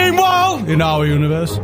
Meanwhile, in our universe.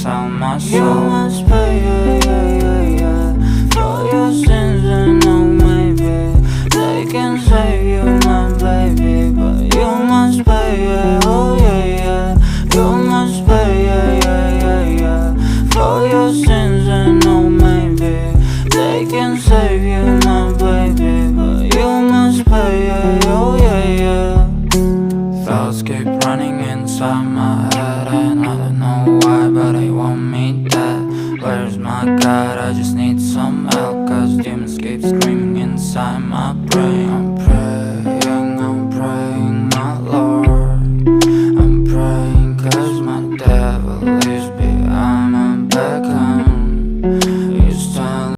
sell my soul. You must pay, for your sins and no maybe they can save you, my baby, but you must pay, oh yeah. You must pay, for your sins and no maybe they can save you, my baby, but you must pay, oh yeah. Thoughts keep running inside my head and I don't know why, but I want me dead. Where's my God? I just need some help, cause demons keep screaming inside my brain.